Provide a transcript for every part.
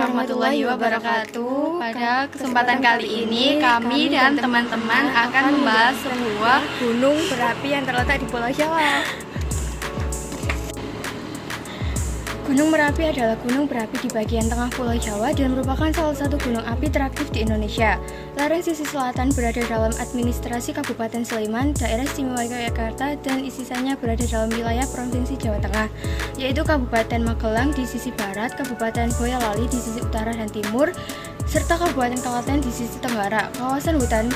warahmatullahi wabarakatuh. Pada kesempatan kali ini kami dan teman-teman akan membahas sebuah gunung berapi yang terletak di Pulau Jawa. Gunung Merapi adalah gunung berapi di bagian tengah Pulau Jawa dan merupakan salah satu gunung api teraktif di Indonesia. Lereng sisi selatan berada dalam administrasi Kabupaten Sleman, Daerah Istimewa Yogyakarta, dan sisanya berada dalam wilayah Provinsi Jawa Tengah, yaitu Kabupaten Magelang di sisi barat, Kabupaten Boyolali di sisi utara dan timur, serta Kabupaten Klaten di sisi tenggara. Kawasan hutan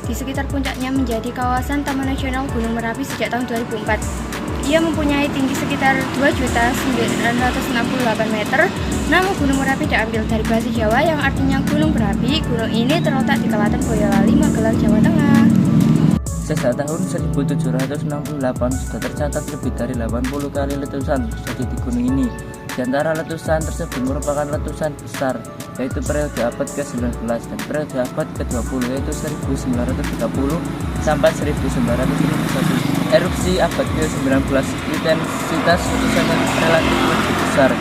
di sekitar puncaknya menjadi kawasan Taman Nasional Gunung Merapi sejak tahun 2004. Ia mempunyai tinggi sekitar 2.968 meter. Nama Gunung Merapi diambil dari bahasa Jawa yang artinya gunung berapi. Gunung ini terletak di Klaten, Boyolali, Magelang, Jawa Tengah. Sejak tahun 1768 sudah tercatat lebih dari 80 kali letusan terjadi di gunung ini. Di antara letusan tersebut merupakan letusan besar, yaitu periode abad ke-19 dan periode abad ke-20, yaitu 1930 sampai 1951. Erupsi abad ke-19 intensitas letusan relatif lebih besar,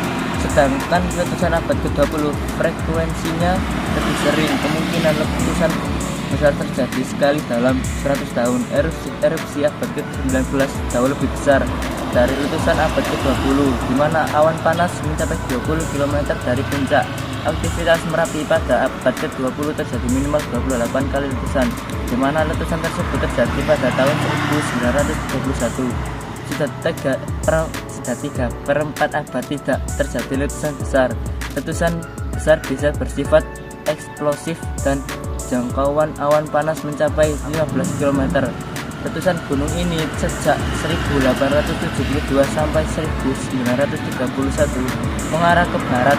sedangkan letusan abad ke-20 frekuensinya lebih sering. Kemungkinan letusan besar terjadi sekali dalam 100 tahun. Erupsi abad ke-19 jauh lebih besar dari letusan abad ke-20, di mana awan panas mencapai 20 km dari puncak. Aktivitas Merapi pada abad ke-20 terjadi minimal 28 kali letusan, di mana letusan tersebut terjadi pada tahun 1931. Sudah 3/4 abad tidak terjadi letusan besar. Letusan besar bisa bersifat eksplosif dan jangkauan awan panas mencapai 15 km. Letusan gunung ini sejak 1872 sampai 1931 mengarah ke barat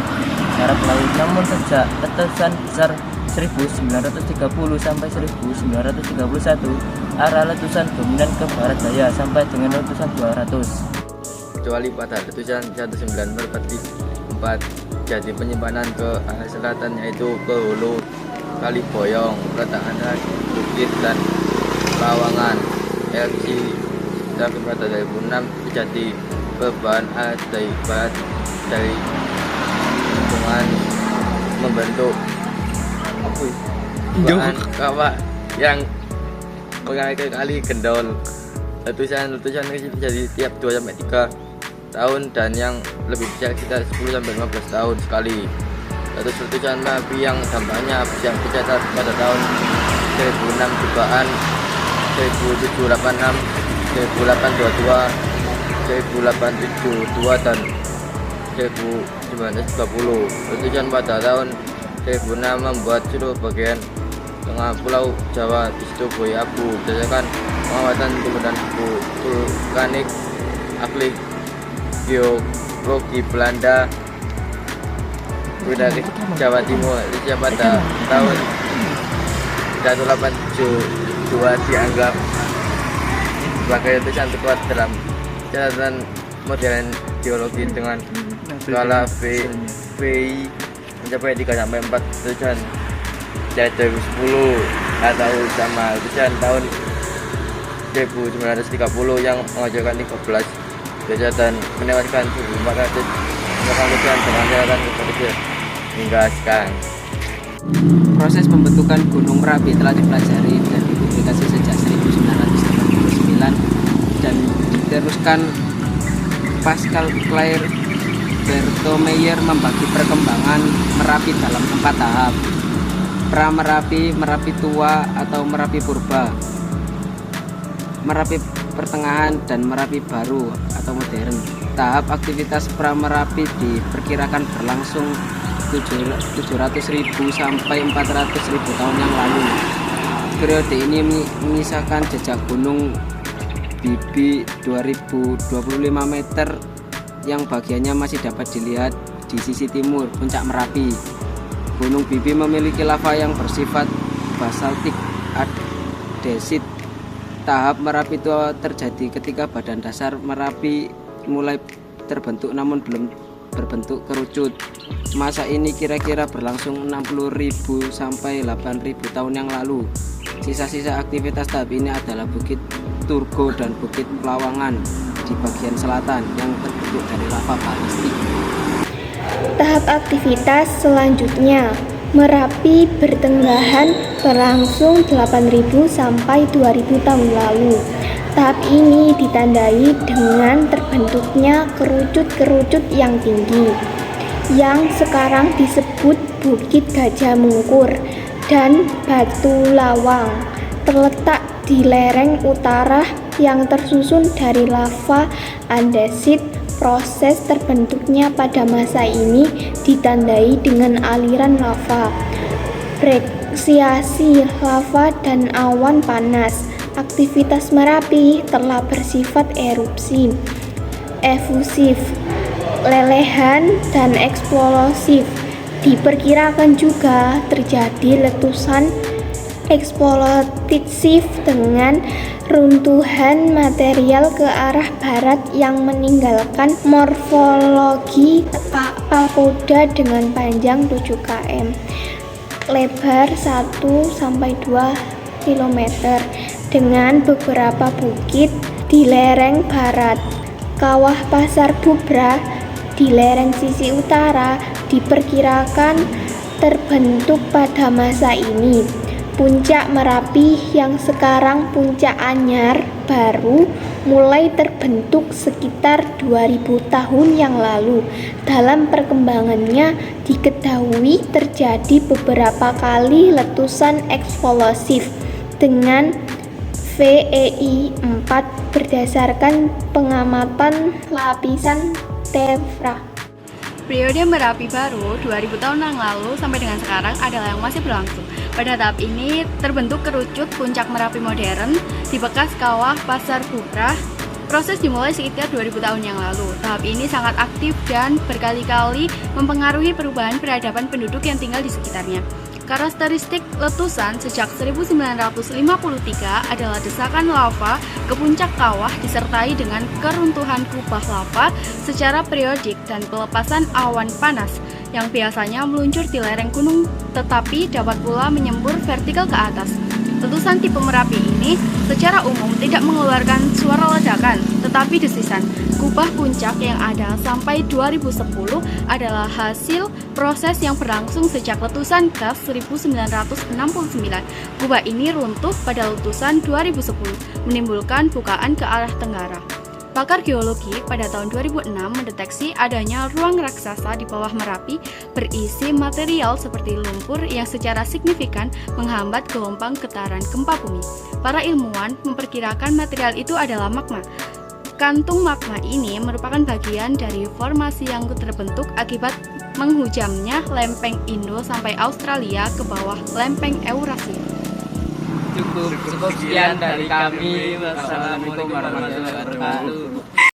laut. Namun sejak letusan besar 1930 sampai 1931 arah letusan dominan ke barat daya sampai dengan letusan 200. Kecuali pada letusan 1944 jadi penyimpanan ke arah selatan, yaitu ke hulu Kali Boyong, letak antara Bukit dan Lawangan. Erupsi pada 2006 terjadi perubahan akibat dari lingkungan membentuk bahan kawah yang mengalir kali Gendol. Letusan ini terjadi tiap 2-3 tahun dan yang lebih besar sekitar 10-15 tahun sekali. Letusan Merapi yang dampaknya yang tercatat pada tahun 2006 jutaan 1786, 1822, 1872 dan 1920. Letusan pada tahun 2006 membuat seluruh bagian tengah Pulau Jawa di situ abu berdasarkan pengamatan tumbuhan vulkanik aklik geologi Belanda dari Jawa Timur. Letusan pada tahun 1872 dianggap sebagai letusan terkuat dalam catatan modern geologi dengan skala VI mencapai 3-4 letusan dari 2010 atau sama letusan tahun 1930 yang menghasilkan 13 letusan dan menewaskan 1.400 letusan dengan catatan kecil hingga sekarang. Proses pembentukan Gunung Merapi telah dipelajari dan dipublikasi sejak 1989 dan diteruskan. Pascal Claire Bertomeyer membagi perkembangan Merapi dalam 4 tahap: pra-Merapi, Merapi tua atau Merapi purba, Merapi pertengahan, dan Merapi baru atau modern. Tahap aktivitas pra-Merapi diperkirakan berlangsung 700.000 sampai 400.000 tahun yang lalu. Periode ini menyisakan jejak gunung Bibi 2025 meter yang bagiannya masih dapat dilihat di sisi timur puncak Merapi. Gunung Bibi memiliki lava yang bersifat basaltik adesit. Tahap Merapi tua terjadi ketika badan dasar Merapi mulai terbentuk namun belum berbentuk kerucut. Masa ini kira-kira berlangsung 60.000 sampai 8.000 tahun yang lalu. Sisa-sisa aktivitas tahap ini adalah Bukit Turgo dan Bukit Pelawangan di bagian selatan yang terbentuk dari lava balistik. Tahap aktivitas selanjutnya, Merapi bertenggahan berlangsung 8.000 sampai 2.000 tahun lalu. Tahap ini ditandai dengan terbentuknya kerucut-kerucut yang tinggi, yang sekarang disebut Bukit Gajah Mungkur dan Batu Lawang, terletak di lereng utara yang tersusun dari lava andesit. Proses terbentuknya pada masa ini ditandai dengan aliran lava, breksiasi lava, dan awan panas. Aktivitas Merapi telah bersifat erupsi, efusif, lelehan, dan eksplosif. Diperkirakan juga terjadi letusan eksplosif dengan runtuhan material ke arah barat yang meninggalkan morfologi pagoda dengan panjang 7 km, lebar 1-2 km, dengan beberapa bukit di lereng barat. Kawah Pasar Bubra di lereng sisi utara diperkirakan terbentuk pada masa ini. Puncak Merapi yang sekarang Puncak Anyar baru mulai terbentuk sekitar 2000 tahun yang lalu. Dalam perkembangannya diketahui terjadi beberapa kali letusan eksplosif dengan VEI 4 berdasarkan pengamatan lapisan tephra. Periode Merapi baru 2000 tahun yang lalu sampai dengan sekarang adalah yang masih berlangsung. Pada tahap ini terbentuk kerucut puncak Merapi modern di bekas kawah Pasar Bubra. Proses dimulai sekitar 2000 tahun yang lalu. Tahap ini sangat aktif dan berkali-kali mempengaruhi perubahan peradaban penduduk yang tinggal di sekitarnya. Karakteristik letusan sejak 1953 adalah desakan lava ke puncak kawah disertai dengan keruntuhan kubah lava secara periodik dan pelepasan awan panas yang biasanya meluncur di lereng gunung tetapi dapat pula menyembur vertikal ke atas. Letusan tipe Merapi ini secara umum tidak mengeluarkan suara ledakan, tetapi desisan. Kubah puncak yang ada sampai 2010 adalah hasil proses yang berlangsung sejak letusan gas 1969. Kubah ini runtuh pada letusan 2010, menimbulkan bukaan ke arah tenggara. Pakar geologi pada tahun 2006 mendeteksi adanya ruang raksasa di bawah Merapi berisi material seperti lumpur yang secara signifikan menghambat gelombang getaran gempa bumi. Para ilmuwan memperkirakan material itu adalah magma. Kantung magma ini merupakan bagian dari formasi yang terbentuk akibat menghujamnya lempeng Indo sampai Australia ke bawah lempeng Eurasia. Cukup sekian dari kami. Wassalamualaikum warahmatullahi wabarakatuh.